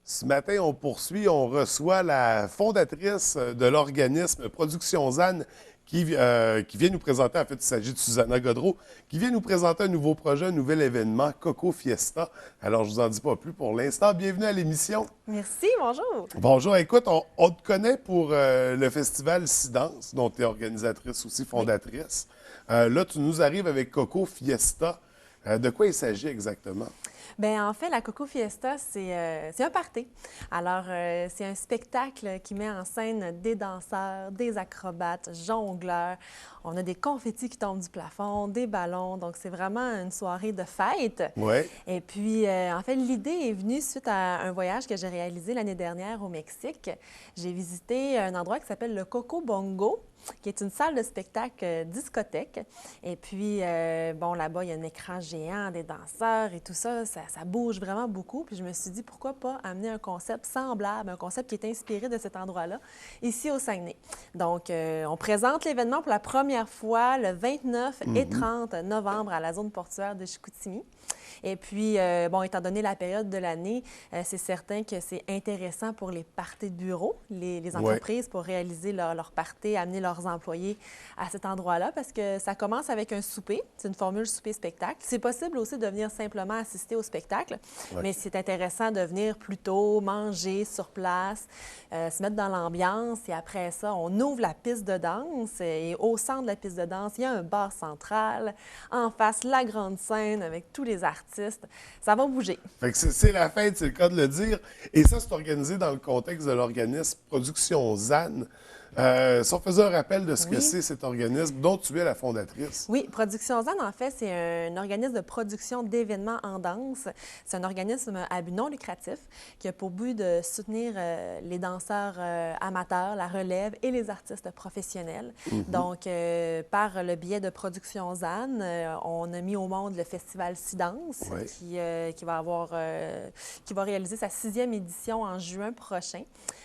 Ce matin, on poursuit, on reçoit la fondatrice de l'organisme Production ZAN qui vient nous présenter, en fait, il s'agit de Susanna Godreau, qui vient nous présenter un nouveau projet, un nouvel événement, Coco Fiesta. Alors, je vous en dis pas plus pour l'instant. Bienvenue à l'émission. Merci, bonjour. Bonjour, écoute, on te connaît pour le festival Sidance, dont tu es organisatrice aussi, Oui. fondatrice. Là, tu nous arrives avec Coco Fiesta. De quoi il s'agit exactement? Bien, en fait, la Coco Fiesta, c'est un party. Alors, c'est un spectacle qui met en scène des danseurs, des acrobates, jongleurs. On a des confettis qui tombent du plafond, des ballons. Donc, c'est vraiment une soirée de fête. Oui. Et puis, en fait, l'idée est venue suite à un voyage que j'ai réalisé l'année dernière au Mexique. J'ai visité un endroit qui s'appelle le Coco Bongo, qui est une salle de spectacle discothèque. Et puis, bon, là-bas, il y a un écran géant, des danseurs et tout ça, ça bouge vraiment beaucoup. Puis je me suis dit, pourquoi pas amener un concept semblable, un concept qui est inspiré de cet endroit-là, ici au Saguenay. Donc, on présente l'événement pour la première fois le 29 et 30 novembre à la zone portuaire de Chicoutimi. Et puis, bon, étant donné la période de l'année, c'est certain que c'est intéressant pour les parties de bureau, les entreprises, pour réaliser leur party, amener leurs employés à cet endroit-là, parce que ça commence avec un souper. C'est une formule souper-spectacle. C'est possible aussi de venir simplement assister au spectacle, mais c'est intéressant de venir plus tôt, manger sur place, se mettre dans l'ambiance, et après ça, on ouvre la piste de danse, et au centre de la piste de danse, il y a un bar central, en face, la grande scène avec tous les artistes. Ça va bouger. Fait que c'est la fête, c'est le cas de le dire. Et ça, c'est organisé dans le contexte de l'organisme Production ZAN. Si on faisait un rappel de ce que Oui. c'est cet organisme dont tu es la fondatrice. Oui, Production ZAN, en fait, c'est un organisme de production d'événements en danse. C'est un organisme à but non lucratif qui a pour but de soutenir les danseurs amateurs, la relève et les artistes professionnels. Donc, par le biais de Production ZAN, on a mis au monde le festival Sidance Ouais. qui va réaliser sa 6e édition en juin prochain.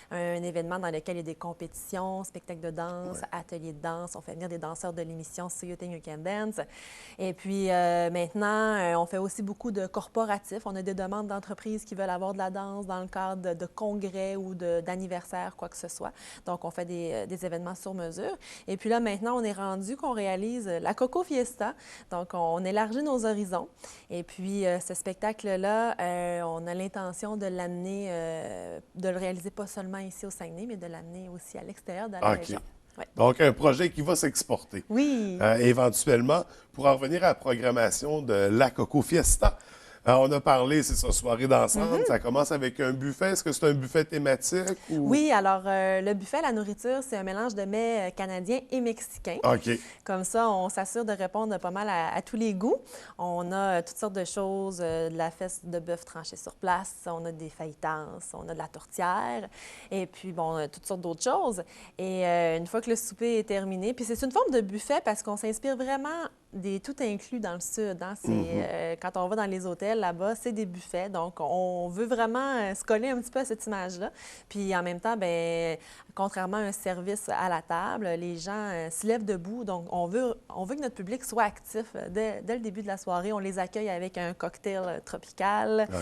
Un événement dans lequel il y a des compétitions, spectacles de danse, ateliers de danse. On fait venir des danseurs de l'émission So You Think You Can Dance. Et puis maintenant, on fait aussi beaucoup de corporatifs. On a des demandes d'entreprises qui veulent avoir de la danse dans le cadre de congrès ou d'anniversaires, quoi que ce soit. Donc, on fait des événements sur mesure. Et puis là, maintenant, on est rendu qu'on réalise la Coco Fiesta. Donc, on élargit nos horizons. Et puis, ce spectacle-là, on a l'intention de l'amener, de le réaliser pas seulement ici au Saguenay, mais de l'amener aussi à l'extérieur de la OK. région. Ouais. Donc, un projet qui va s'exporter. Oui. Éventuellement, pour en revenir à la programmation de la Coco Fiesta. On a parlé, c'est ça, soirée dansante. Ça commence avec un buffet. Est-ce que c'est un buffet thématique ou... Oui, alors le buffet, la nourriture, c'est un mélange de mets canadiens et mexicains. OK. Comme ça, on s'assure de répondre pas mal à tous les goûts. On a toutes sortes de choses, de la fesse de bœuf tranchée sur place, on a des fajitas, on a de la tourtière, et puis, bon, on a toutes sortes d'autres choses. Et une fois que le souper est terminé, puis c'est une forme de buffet parce qu'on s'inspire vraiment des tout inclus dans le sud. Hein? Quand on va dans les hôtels là-bas, c'est des buffets. Donc, on veut vraiment se coller un petit peu à cette image-là. Puis, en même temps, bien, contrairement à un service à la table, les gens se lèvent debout. Donc, on veut que notre public soit actif dès le début de la soirée. On les accueille avec un cocktail tropical. OK.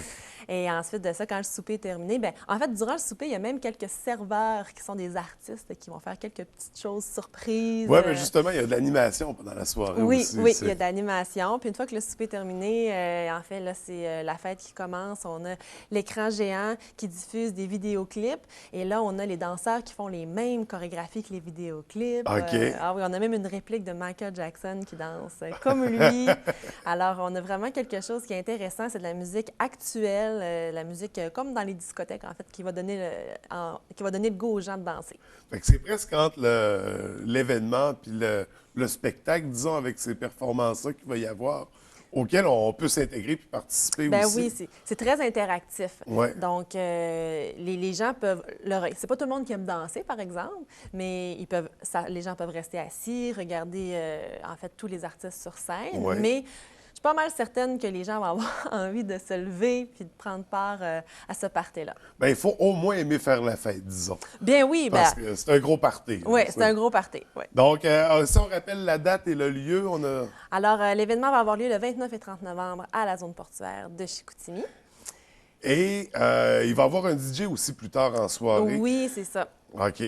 Et ensuite de ça, quand le souper est terminé, bien, en fait, durant le souper, il y a même quelques serveurs qui sont des artistes qui vont faire quelques petites choses surprises. Oui, mais justement, il y a de l'animation pendant la soirée Oui, aussi. oui, il y a de l'animation. Puis une fois que le souper est terminé, en fait, là, c'est la fête qui commence. On a l'écran géant qui diffuse des vidéoclips. Et là, on a les danseurs qui font les mêmes chorégraphies que les vidéoclips. OK. Ah oui, on a même une réplique de Michael Jackson qui danse comme lui. Alors, on a vraiment quelque chose qui est intéressant. C'est de la musique actuelle, la musique comme dans les discothèques, en fait, qui va donner le goût aux gens de danser. Fait que c'est presque entre l'événement puis le spectacle, disons, avec ces performances-là qu'il va y avoir, auxquelles on peut s'intégrer puis participer Ben aussi. oui, c'est très interactif. Ouais. Donc, les gens peuvent... C'est pas tout le monde qui aime danser, par exemple, mais les gens peuvent rester assis, regarder, en fait, tous les artistes sur scène. Ouais. Mais je suis pas mal certaine que les gens vont avoir envie de se lever puis de prendre part à ce party-là. Bien, il faut au moins aimer faire la fête, disons. Bien oui, Parce que c'est un gros party. oui, c'est un gros party, oui. Donc, si on rappelle la date et le lieu, on a... Alors, l'événement va avoir lieu le 29 et 30 novembre à la zone portuaire de Chicoutimi. Et il va y avoir un DJ aussi plus tard en soirée. Oui, c'est ça. OK.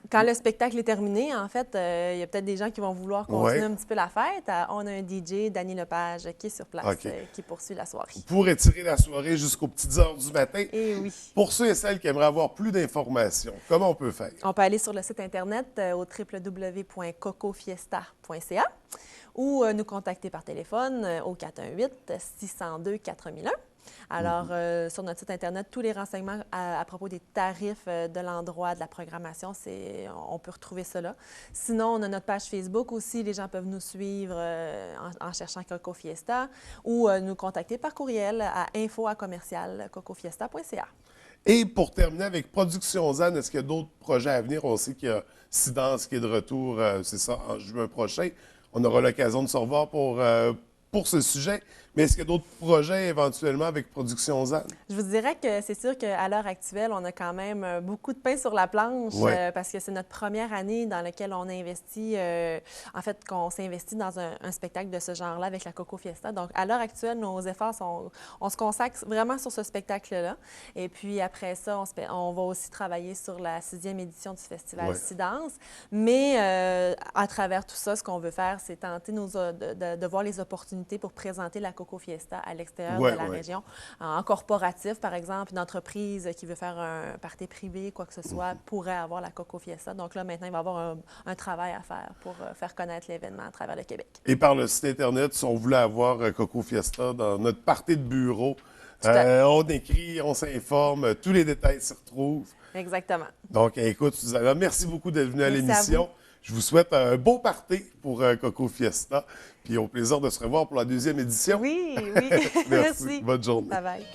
Quand le spectacle est terminé, en fait, il y a peut-être des gens qui vont vouloir continuer un petit peu la fête. On a un DJ, Danny Lepage, qui est sur place, qui poursuit la soirée. Pour étirer la soirée jusqu'aux petites heures du matin. Et oui. Pour ceux et celles qui aimeraient avoir plus d'informations, comment on peut faire? On peut aller sur le site Internet au www.cocofiesta.ca ou nous contacter par téléphone au 418-602-4001. Alors, sur notre site Internet, tous les renseignements à propos des tarifs de l'endroit, de la programmation, on peut retrouver cela. Sinon, on a notre page Facebook aussi. Les gens peuvent nous suivre en cherchant Coco Fiesta ou nous contacter par courriel à info@commercial-cocofiesta.ca. Et pour terminer avec Production ZAN, est-ce qu'il y a d'autres projets à venir? On sait qu'il y a Sidance qui est de retour, c'est ça, en juin prochain. On aura l'occasion de se revoir pour ce sujet. Mais est-ce qu'il y a d'autres projets éventuellement avec Production ZAN? Je vous dirais que c'est sûr qu'à l'heure actuelle, on a quand même beaucoup de pain sur la planche parce que c'est notre première année dans laquelle on a investi, en fait, qu'on s'est investi dans un spectacle de ce genre-là avec la Coco Fiesta. Donc, à l'heure actuelle, nos efforts on se consacre vraiment sur ce spectacle-là. Et puis après ça, on va aussi travailler sur la 6e édition du Festival Sidance. Mais à travers tout ça, ce qu'on veut faire, c'est tenter de voir les opportunités pour présenter la Coco Fiesta à l'extérieur de la région. En corporatif, par exemple, une entreprise qui veut faire un party privé, quoi que ce soit, pourrait avoir la Coco Fiesta. Donc là, maintenant, il va y avoir un travail à faire pour faire connaître l'événement à travers le Québec. Et par le site Internet, si on voulait avoir Coco Fiesta dans notre party de bureau, on écrit, on s'informe, tous les détails s'y retrouvent. Exactement. Donc, écoute, Susanna, merci beaucoup d'être venue à l'émission. Je vous souhaite un beau party pour Coco Fiesta. Puis au plaisir de se revoir pour la 2e édition. Oui, oui. Merci. Bonne journée. Bye bye.